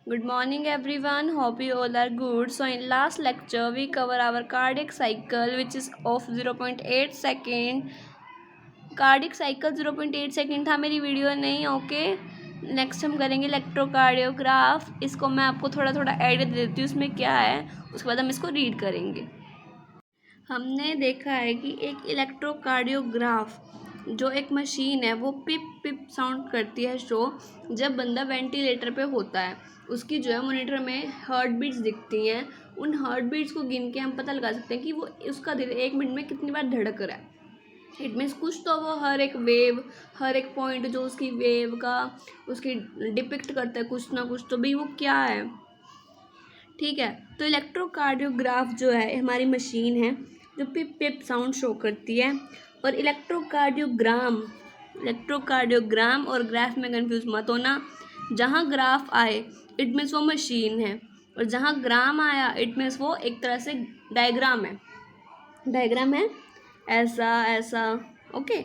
Good morning everyone. Hope you all are good. So in last lecture we cover our cardiac cycle which is of 0.8 second. Cardiac cycle 0.8 second था मेरी video नहीं okay. Next हम करेंगे electrocardiograph. इसको मैं आपको थोड़ा थोड़ा आइडिया दे देती हूँ इसमें क्या है, उसके बाद हम इसको रीड करेंगे। हमने देखा है कि एक इलेक्ट्रोकार्डियोग्राफ जो एक मशीन है वो पिप पिप साउंड करती है शो जब बंदा वेंटिलेटर पे होता है। उसकी जो है मॉनिटर में हार्ट बीट्स दिखती हैं। उन हार्ट बीट्स को गिन के हम पता लगा सकते हैं कि वो उसका दिल 1 मिनट में कितनी बार धड़क रहा है। इट मीन्स कुछ तो वो हर एक वेव, हर एक पॉइंट जो उसकी वेव का उसकी डिपिक्ट करता है कुछ ना कुछ तो भी वो क्या है। ठीक है, तो इलेक्ट्रोकार्डियोग्राफ जो है हमारी मशीन है जो पिप पिप साउंड शो करती है। और इलेक्ट्रोकार्डियोग्राम और ग्राफ में कंफ्यूज मत होना। जहाँ ग्राफ आए इट मीन्स वो मशीन है, और जहाँ ग्राम आया इट मीन्स वो एक तरह से डायग्राम है। डायग्राम है ऐसा ऐसा okay.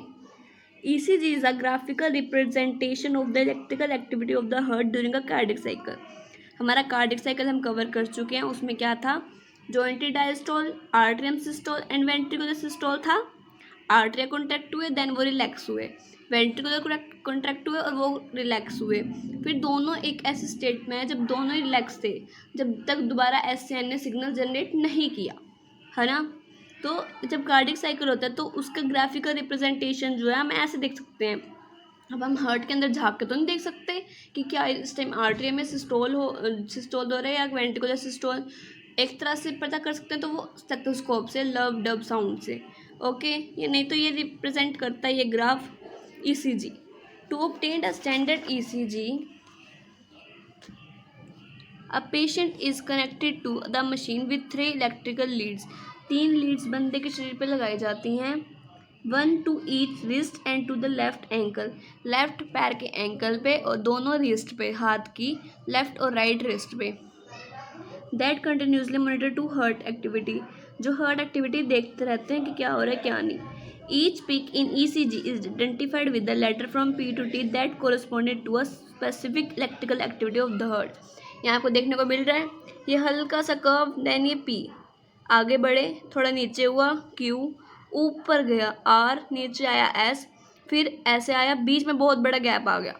ECG is a graphical representation of the electrical activity of the heart during a cardiac cycle। हमारा कार्डिक साइकिल हम कवर कर चुके हैं। उसमें क्या था, joint diastole, atrium systole and ventricular systole था। आर्टरिया कॉन्ट्रैक्ट हुए देन वो रिलैक्स हुए, वेंट्रिकुलर कॉन्ट्रैक्ट हुए और वो रिलैक्स हुए। फिर दोनों एक ऐसे स्टेट में है जब दोनों ही रिलैक्स थे, जब तक दोबारा SCN ने सिग्नल जनरेट नहीं किया, है ना। तो जब कार्डिक साइकिल होता है तो उसका ग्राफिकल रिप्रेजेंटेशन जो है हम ऐसे देख सकते हैं। अब हम हार्ट के अंदर झाँक के तो नहीं देख सकते कि क्या इस टाइम आर्टरी में सिस्टोल हो रहा है या वेंट्रिकुलर सिस्टोल। एक तरह से पता कर सकते हैं तो वो स्टेथोस्कोप से, लव डब साउंड से ओके। ये नहीं तो ये रिप्रेजेंट करता है ये graph ECG। To obtain a standard ECG a patient is connected to the machine with 3 electrical leads. 3 leads बंदे के शरीर पे लगाई जाती हैं, 1 to each wrist and to the left ankle. Left पैर के एंकल पे और दोनों रिस्ट पे, हाथ की लेफ्ट और राइट रिस्ट पे। That continuously monitor to heart activity, जो हार्ट एक्टिविटी देखते रहते हैं कि क्या हो रहा है क्या नहीं। Each peak in ECG is identified with the letter from P to T that corresponded to a specific electrical activity of the heart. यहाँ आपको देखने को मिल रहा है ये हल्का सा कर्व, देन ये P, आगे बढ़े थोड़ा नीचे हुआ Q, ऊपर गया R, नीचे आया S, फिर ऐसे आया, बीच में बहुत बड़ा गैप आ गया,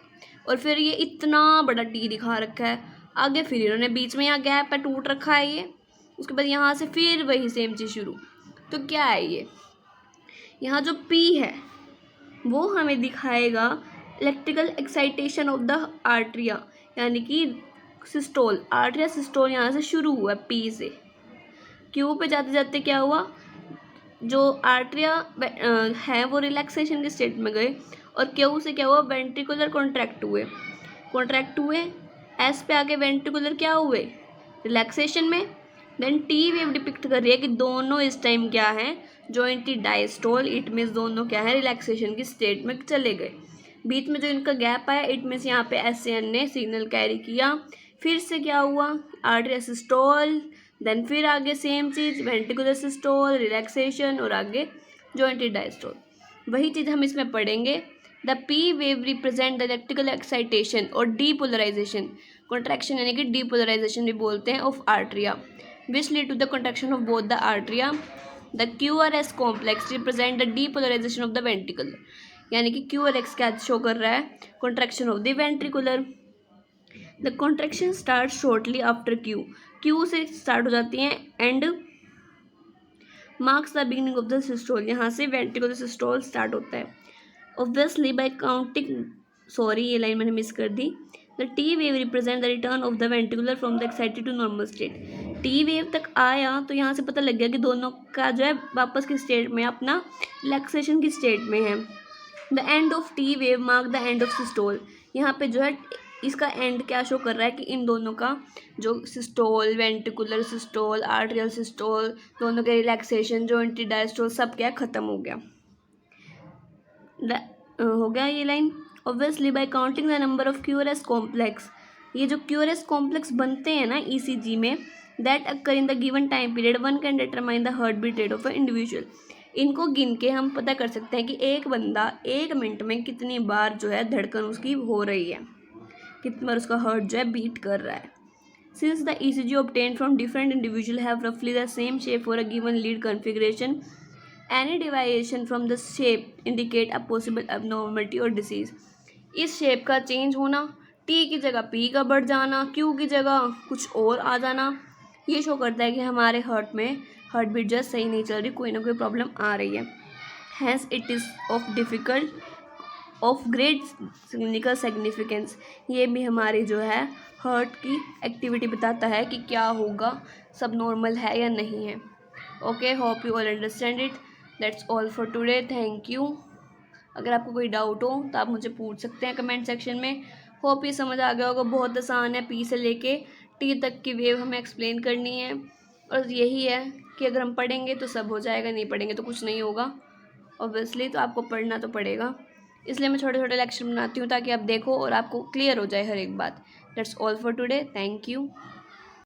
और फिर ये इतना बड़ा T दिखा रखा है आगे। फिर इन्होंने बीच में यहाँ गैप है, टूट रखा है ये। उसके बाद यहाँ से फिर वही सेम चीज़ शुरू। तो क्या है ये, यहाँ जो P है वो हमें दिखाएगा electrical excitation of the atria, यानी कि सिस्टोल। आर्ट्रिया सिस्टोल यहाँ से शुरू हुआ P से। Q पे जाते जाते क्या हुआ, जो आर्ट्रिया है वो रिलैक्सेशन के स्टेट में गए, और Q से क्या हुआ, वेंट्रिकुलर कॉन्ट्रैक्ट हुए। S पे आके वेंट्रिकुलर क्या हुए, रिलैक्सेशन में। देन T वेव डिपिक्ट कर रही है कि दोनों इस टाइम क्या है, जॉइंटली डायस्टोल, इट मीन्स दोनों क्या है, रिलैक्सेशन की स्टेट में चले गए। बीच में जो इनका गैप आया इट मीन्स यहाँ पे SCN ने सिग्नल कैरी किया। फिर से क्या हुआ, आर्टरिया सिस्टोल, देन फिर आगे सेम चीज़, वेंट्रिकुलर सिस्टोल, रिलैक्सेशन, और आगे जॉइंटली डायस्टोल। वही चीज़ हम इसमें पढ़ेंगे। The P wave represent the electrical excitation और डीपोलराइजेशन, कॉन्ट्रैक्शन यानी कि डीपोलराइजेशन भी बोलते हैं, of atria which lead to the contraction of both the atria. The QRS complex represent the depolarization of the ventricle, यानी कि QRX क्या show कर रहा है, contraction of the ventricular. The contraction start shortly after Q से start हो जाती हैं and marks the beginning of the systole, यहाँ से वेंट्रिकुलर सिस्टोल स्टार्ट होता है। ऑब्वियसली बाय काउंटिंग, सॉरी ये लाइन मैंने मिस कर दी। The T wave represent the return of the ventricular from the excited to normal state. T wave तक आया तो यहाँ से पता लग गया कि दोनों का जो है वापस की स्टेट में, अपना रिलैक्सेशन की स्टेट में है। The end of T wave mark the end of systole, यहाँ पे जो है इसका एंड क्या शो कर रहा है कि इन दोनों का जो systole, ventricular systole, arterial systole, दोनों के रिलैक्सेशन, जॉइंटली डायस्टोल सब क्या खत्म हो गया। हो गया ये line. Obviously by counting the number of QRS complex, ये जो QRS कॉम्प्लेक्स बनते हैं ना ECG में, that occur in the given time period, one can determine the heart beat rate of a individual. इनको गिन के हम पता कर सकते हैं कि एक बंदा 1 मिनट में कितनी बार जो है धड़कन उसकी हो रही है, कितनी बार उसका हार्ट जो है बीट कर रहा है। Since the ECG obtained from different individuals have roughly the same shape for a given lead configuration, any deviation from the shape indicate a possible abnormality or disease. इस शेप का change होना, T की जगह P का बढ़ जाना, Q की जगह कुछ और आ जाना, ये शो करता है कि हमारे हार्ट में हार्ट बीट जस्ट सही नहीं चल रही, कोई ना कोई प्रॉब्लम आ रही है. Hence it is of great clinical significance. ये भी हमारी जो है हार्ट की एक्टिविटी बताता है कि क्या होगा, सब नॉर्मल है या नहीं है. Okay, hope you all understand it. That's all for today. Thank you. अगर आपको कोई डाउट हो तो आप मुझे पूछ सकते हैं कमेंट सेक्शन में. होप ये समझ आ गया होगा. बहुत आसान है, पी से लेके टी तक की वेव हमें एक्सप्लेन करनी है. और यही है कि अगर हम पढ़ेंगे तो सब हो जाएगा, नहीं पढ़ेंगे तो कुछ नहीं होगा ऑब्वियसली. तो आपको पढ़ना तो पड़ेगा, इसलिए मैं छोटे छोटे लेक्चर बनाती हूँ ताकि आप देखो और आपको क्लियर हो जाए हर एक बात. That's all for today. Thank you.